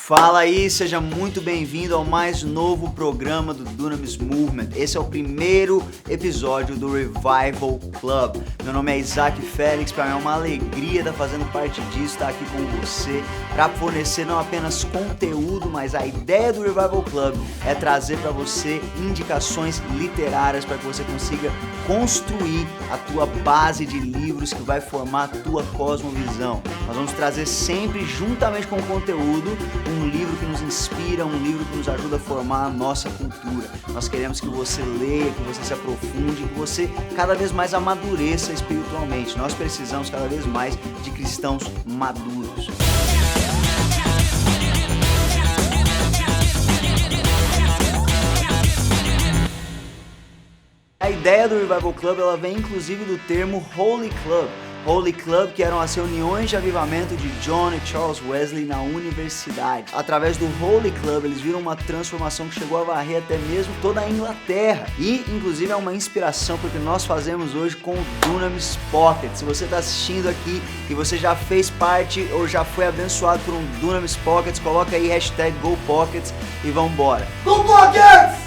Fala aí, seja muito bem-vindo ao mais novo programa do Dunamis Movement. Esse é o primeiro episódio do Revival Club. Meu nome é Isaac Félix, para mim é uma alegria estar fazendo parte disso, estar aqui com você para fornecer não apenas conteúdo, mas a ideia do Revival Club é trazer para você indicações literárias para que você consiga construir a tua base de livros que vai formar a tua cosmovisão. Nós vamos trazer sempre, juntamente com o conteúdo, um livro que nos inspira, um livro que nos ajuda a formar a nossa cultura. Nós queremos que você leia, que você se aprofunde, que você cada vez mais amadureça espiritualmente. Nós precisamos cada vez mais de cristãos maduros. A ideia do Revival Club, ela vem inclusive do termo Holy Club. Holy Club, que eram as reuniões de avivamento de John e Charles Wesley na universidade. Através do Holy Club, eles viram uma transformação que chegou a varrer até mesmo toda a Inglaterra. E, inclusive, é uma inspiração porque nós fazemos hoje com o Dunamis Pocket. Se você está assistindo aqui e você já fez parte ou já foi abençoado por um Dunamis Pockets, coloca aí #GoPockets e vambora. Go Pockets!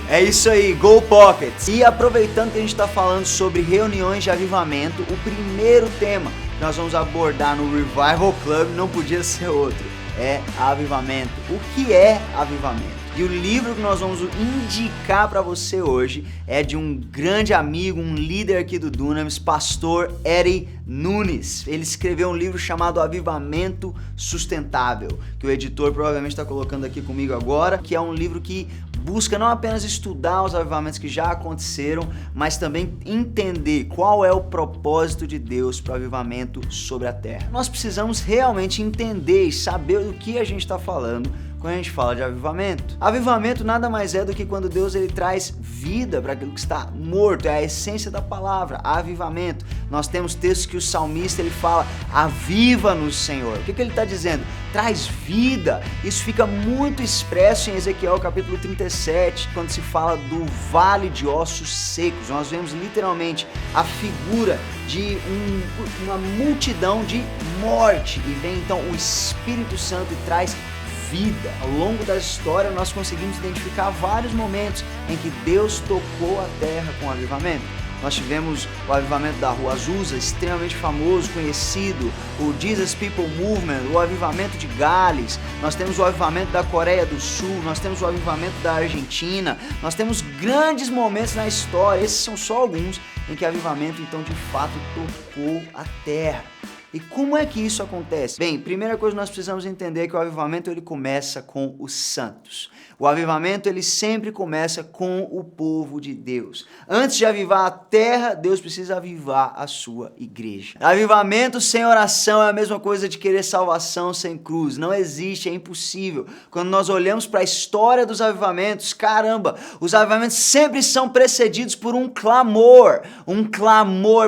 É isso aí, Go Pockets! E aproveitando que a gente está falando sobre reuniões de avivamento, o primeiro tema que nós vamos abordar no Revival Club não podia ser outro, é avivamento. O que é avivamento? E o livro que nós vamos indicar para você hoje é de um grande amigo, um líder aqui do Dunamis, pastor Eddie Nunes. Ele escreveu um livro chamado Avivamento Sustentável, que o editor provavelmente está colocando aqui comigo agora, que é um livro que busca não apenas estudar os avivamentos que já aconteceram, mas também entender qual é o propósito de Deus para o avivamento sobre a terra. Nós precisamos realmente entender e saber do que a gente está falando quando a gente fala de avivamento. Avivamento nada mais é do que quando Deus ele traz vida para aquilo que está morto, é a essência da palavra, avivamento. Nós temos textos que o salmista ele fala, aviva-nos, Senhor. O que ele está dizendo? Traz vida. Isso fica muito expresso em Ezequiel capítulo 37, quando se fala do vale de ossos secos. Nós vemos literalmente a figura de uma multidão de morte e vem então o Espírito Santo e traz vida. Ao longo da história nós conseguimos identificar vários momentos em que Deus tocou a terra com avivamento. Nós tivemos o avivamento da Rua Azusa, extremamente famoso, conhecido, o Jesus People Movement, o avivamento de Gales, nós temos o avivamento da Coreia do Sul, nós temos o avivamento da Argentina, nós temos grandes momentos na história, esses são só alguns em que o avivamento então de fato tocou a terra. E como é que isso acontece? Bem, primeira coisa nós precisamos entender é que o avivamento ele começa com os santos. O avivamento ele sempre começa com o povo de Deus. Antes de avivar a terra, Deus precisa avivar a sua igreja. Avivamento sem oração é a mesma coisa de querer salvação sem cruz. Não existe, é impossível. Quando nós olhamos para a história dos avivamentos, caramba, os avivamentos sempre são precedidos por um clamor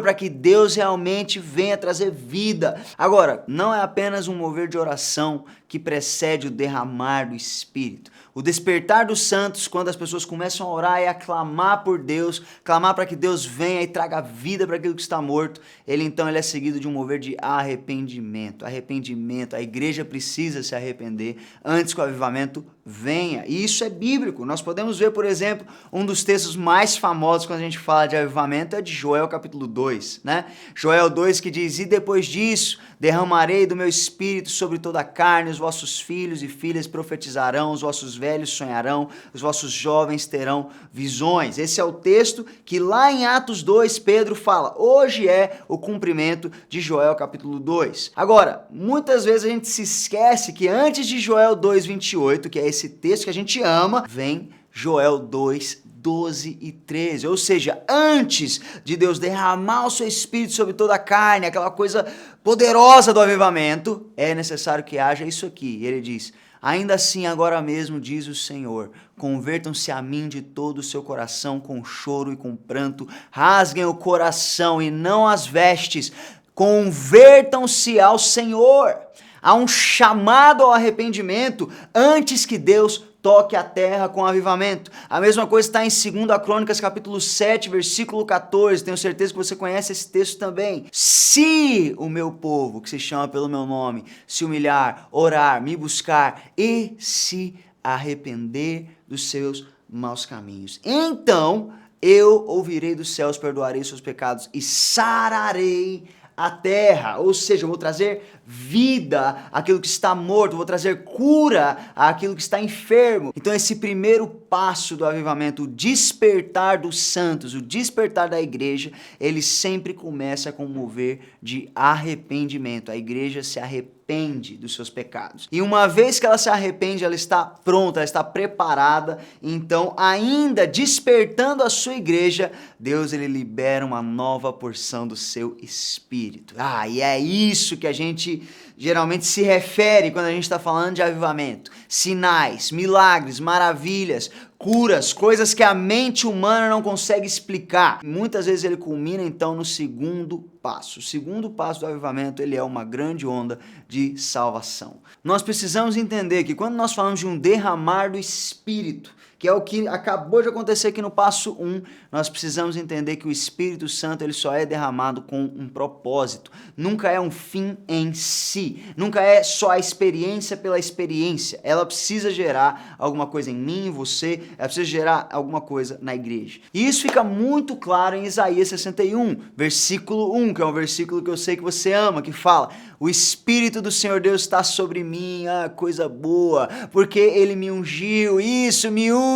para que Deus realmente venha trazer vida. Agora, não é apenas um mover de oração que precede o derramar do Espírito. O despertar dos santos, quando as pessoas começam a orar e a clamar por Deus, clamar para que Deus venha e traga vida para aquilo que está morto, ele é seguido de um mover de arrependimento. Arrependimento, a igreja precisa se arrepender antes que o avivamento venha. E isso é bíblico. Nós podemos ver, por exemplo, um dos textos mais famosos quando a gente fala de avivamento é de Joel capítulo 2, né? Joel 2 que diz, e depois disso derramarei do meu espírito sobre toda a carne, os vossos filhos e filhas profetizarão, os vossos velhos sonharão, os vossos jovens terão visões. Esse é o texto que lá em Atos 2, Pedro fala, hoje é o cumprimento de Joel capítulo 2. Agora, muitas vezes a gente se esquece que antes de Joel 2:28, que é esse texto que a gente ama, vem Joel 2:12 e 13, ou seja, antes de Deus derramar o seu Espírito sobre toda a carne, aquela coisa poderosa do avivamento, é necessário que haja isso aqui. E ele diz, ainda assim agora mesmo diz o Senhor, convertam-se a mim de todo o seu coração com choro e com pranto, rasguem o coração e não as vestes, convertam-se ao Senhor. Há um chamado ao arrependimento antes que Deus toque a terra com avivamento. A mesma coisa está em 2 Crônicas, capítulo 7, versículo 14. Tenho certeza que você conhece esse texto também. Se o meu povo, que se chama pelo meu nome, se humilhar, orar, me buscar e se arrepender dos seus maus caminhos, então eu ouvirei dos céus, perdoarei seus pecados e sararei a terra. Ou seja, eu vou trazer vida àquilo que está morto, vou trazer cura àquilo que está enfermo. Então esse primeiro passo do avivamento, o despertar dos santos, o despertar da igreja, ele sempre começa com um mover de arrependimento. A igreja se arrepende dos seus pecados. E uma vez que ela se arrepende, ela está pronta, ela está preparada. Então, ainda despertando a sua igreja, Deus ele libera uma nova porção do seu espírito. E é isso que a gente geralmente se refere quando a gente está falando de avivamento. Sinais, milagres, maravilhas, curas, coisas que a mente humana não consegue explicar. Muitas vezes ele culmina então no segundo passo. O segundo passo do avivamento, ele é uma grande onda de salvação. Nós precisamos entender que quando nós falamos de um derramar do Espírito, que é o que acabou de acontecer aqui no passo 1, nós precisamos entender que o Espírito Santo ele só é derramado com um propósito. Nunca é um fim em si. Nunca é só a experiência pela experiência. Ela precisa gerar alguma coisa em mim, em você, ela precisa gerar alguma coisa na igreja. E isso fica muito claro em Isaías 61, versículo 1, que é um versículo que eu sei que você ama, que fala: o Espírito do Senhor Deus está sobre mim, coisa boa, porque Ele me ungiu, isso, me unge.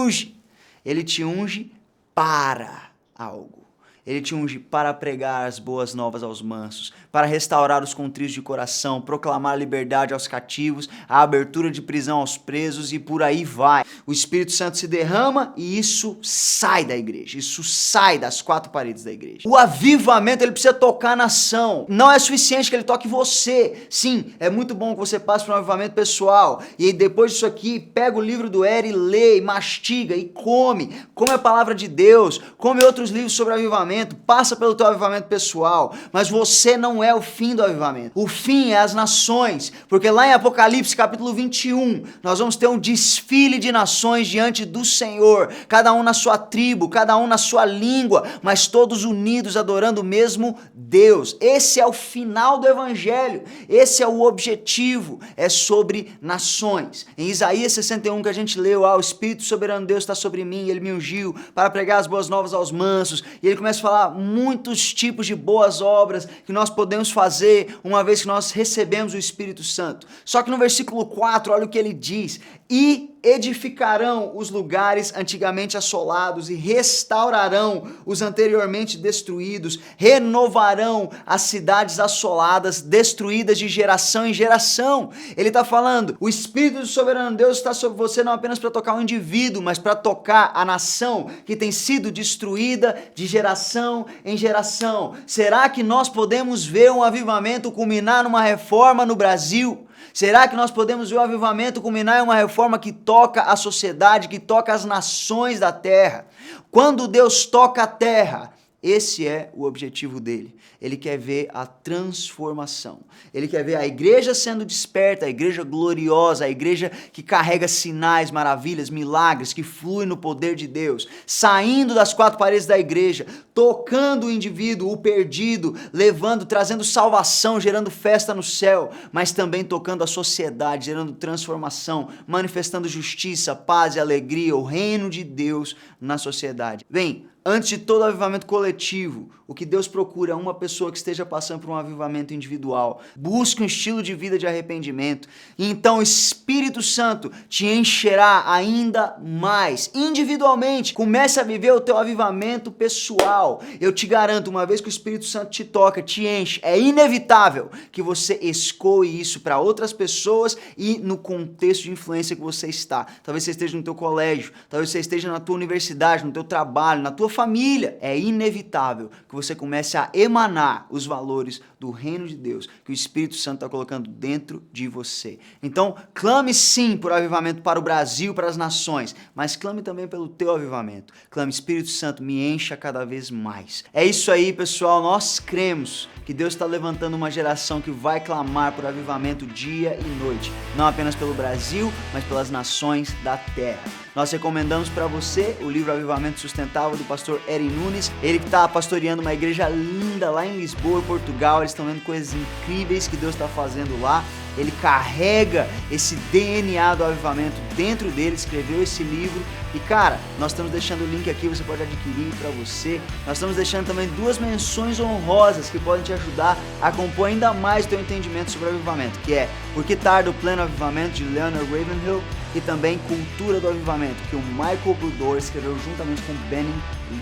Ele te unge para algo. Ele te unge para pregar as boas novas aos mansos, para restaurar os contritos de coração, proclamar liberdade aos cativos, a abertura de prisão aos presos e por aí vai. O Espírito Santo se derrama e isso sai da igreja, isso sai das quatro paredes da igreja. O avivamento ele precisa tocar a nação, não é suficiente que ele toque você. Sim, é muito bom que você passe por um avivamento pessoal e aí depois disso aqui, pega o livro do Eri, lê, mastiga e come a palavra de Deus, come outros livros sobre avivamento, passa pelo teu avivamento pessoal, mas você não é o fim do avivamento. O fim é as nações, porque lá em Apocalipse capítulo 21, nós vamos ter um desfile de nações diante do Senhor, cada um na sua tribo, cada um na sua língua, mas todos unidos adorando o mesmo Deus. Esse é o final do evangelho, esse é o objetivo, é sobre nações. Em Isaías 61 que a gente leu, o Espírito soberano de Deus está sobre mim, ele me ungiu para pregar as boas novas aos mansos, e ele começa a falar muitos tipos de boas obras que nós podemos fazer uma vez que nós recebemos o Espírito Santo. Só que no versículo 4, olha o que ele diz: e edificarão os lugares antigamente assolados e restaurarão os anteriormente destruídos, renovarão as cidades assoladas, destruídas de geração em geração. Ele está falando, o Espírito do soberano Deus está sobre você não apenas para tocar um indivíduo, mas para tocar a nação que tem sido destruída de geração em geração. Será que nós podemos ver um avivamento culminar numa reforma no Brasil? Será que nós podemos ver o avivamento culminar em uma reforma que toca a sociedade, que toca as nações da terra? Quando Deus toca a terra, esse é o objetivo dele. Ele quer ver a transformação. Ele quer ver a igreja sendo desperta, a igreja gloriosa, a igreja que carrega sinais, maravilhas, milagres, que flui no poder de Deus, saindo das quatro paredes da igreja, tocando o indivíduo, o perdido, levando, trazendo salvação, gerando festa no céu, mas também tocando a sociedade, gerando transformação, manifestando justiça, paz e alegria, o reino de Deus na sociedade. Bem, antes de todo avivamento coletivo, o que Deus procura é uma pessoa que esteja passando por um avivamento individual. Busque um estilo de vida de arrependimento. E então o Espírito Santo te encherá ainda mais. Individualmente, comece a viver o teu avivamento pessoal. Eu te garanto, uma vez que o Espírito Santo te toca, te enche, é inevitável que você escoe isso para outras pessoas e no contexto de influência que você está. Talvez você esteja no teu colégio, talvez você esteja na tua universidade, no teu trabalho, na tua família. É inevitável que você comece a emanar os valores do reino de Deus que o Espírito Santo está colocando dentro de você. Então, clame sim por avivamento para o Brasil, para as nações, mas clame também pelo teu avivamento. Clame, Espírito Santo, me encha cada vez mais. É isso aí, pessoal. Nós cremos que Deus está levantando uma geração que vai clamar por avivamento dia e noite, não apenas pelo Brasil, mas pelas nações da terra. Nós recomendamos para você o livro Avivamento Sustentável do pastor Eri Nunes. Ele que está pastoreando uma igreja linda lá em Lisboa, Portugal. Eles estão vendo coisas incríveis que Deus está fazendo lá. Ele carrega esse DNA do avivamento dentro dele, escreveu esse livro. E cara, nós estamos deixando o link aqui, você pode adquirir para você. Nós estamos deixando também 2 menções honrosas que podem te ajudar a compor ainda mais o teu entendimento sobre o avivamento, que é Por que Tarda o Pleno Avivamento, de Leonard Ravenhill, e também Cultura do Avivamento, que o Michael Budor escreveu juntamente com Benny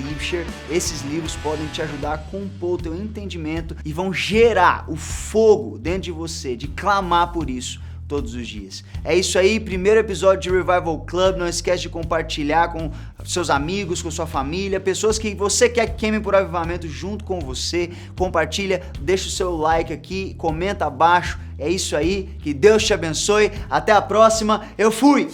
Liebscher. Esses livros podem te ajudar a compor o teu entendimento e vão gerar o fogo dentro de você de clamar por isso todos os dias. É isso aí, primeiro episódio de Revival Club. Não esquece de compartilhar com seus amigos, com sua família, pessoas que você quer que queimem por avivamento junto com você. Compartilha, deixa o seu like aqui, comenta abaixo. É isso aí, que Deus te abençoe. Até a próxima, eu fui!